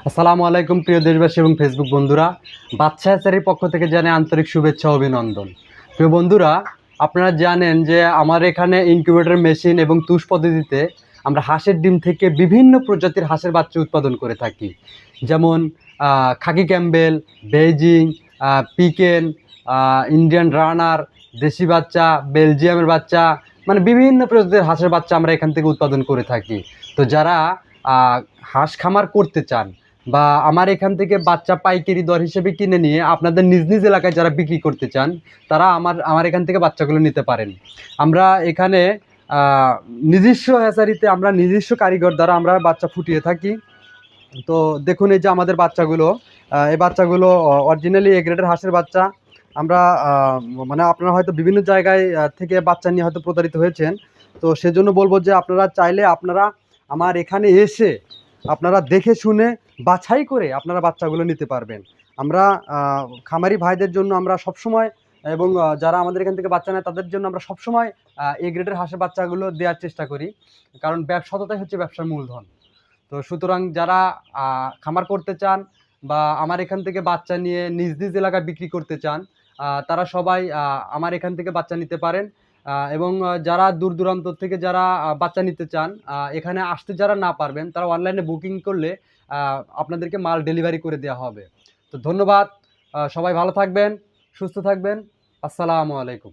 আসসালামু আলাইকুম প্রিয় দেশবাসী এবং ফেসবুক বন্ধুরা। বাচ্চা হ্যাচারির পক্ষ থেকে জানাই আন্তরিক শুভেচ্ছা ও অভিনন্দন। প্রিয় বন্ধুরা, আপনারা জানেন যে আমার এখানে ইনকিউবেটর মেশিন এবং তুষ পদ্ধতিতে আমরা হাঁসের ডিম থেকে বিভিন্ন প্রজাতির হাঁসের বাচ্চা উৎপাদন করে থাকি। যেমন খাকি Campbell, Beijing, Pekin, Indian runner, দেশি বাচ্চা, বেলজিয়ামের বাচ্চা, মানে বিভিন্ন প্রজাতির হাঁসের বাচ্চা আমরা এখান থেকে উৎপাদন করে থাকি। তো যারা হাঁস খামার করতে চান বা আমার এখান থেকে বাচ্চা পাইকারি দর হিসেবে কিনে নিয়ে আপনাদের নিজ নিজ এলাকায় যারা বিক্রি করতে চান, তারা আমার এখান থেকে বাচ্চাগুলো নিতে পারেন। আমরা এখানে নিজস্ব হ্যাচারিতে আমরা নিজস্ব কারিগর দ্বারা আমরা বাচ্চা ফুটিয়ে থাকি। তো দেখুন, এই যে আমাদের বাচ্চাগুলো, এই বাচ্চাগুলো অরিজিনালি এ গ্রেডের হাঁসের বাচ্চা। আমরা মানে আপনারা হয়তো বিভিন্ন জায়গায় থেকে বাচ্চা নিয়ে হয়তো প্রতারিত হয়েছেন। তো সেজন্য বলবো যে আপনারা চাইলে আপনারা আমার এখানে এসে আপনারা দেখে শুনে বাছাই করে আপনারা বাচ্চাগুলো নিতে পারবেন। আমরা খামারি ভাইদের জন্য আমরা সবসময়, এবং যারা আমাদের এখান থেকে বাচ্চা নেয় তাদের জন্য আমরা সবসময় এ গ্রেডের হাঁসের বাচ্চাগুলো দেওয়ার চেষ্টা করি। কারণ সততাই হচ্ছে ব্যবসার মূলধন। তো সুতরাং যারা খামার করতে চান বা আমার এখান থেকে বাচ্চা নিয়ে নিজ নিজ এলাকায় বিক্রি করতে চান, তারা সবাই আমার এখান থেকে বাচ্চা নিতে পারেন। এবং যারা দূর দূরান্ত থেকে যারা বাচ্চা নিতে চান, এখানে আসতে যারা না পারবেন, তারা অনলাইনে বুকিং করলে আপনাদেরকে মাল ডেলিভারি করে দেওয়া হবে। তো ধন্যবাদ। সবাই ভালো থাকবেন, সুস্থ থাকবেন। আসসালামু আলাইকুম।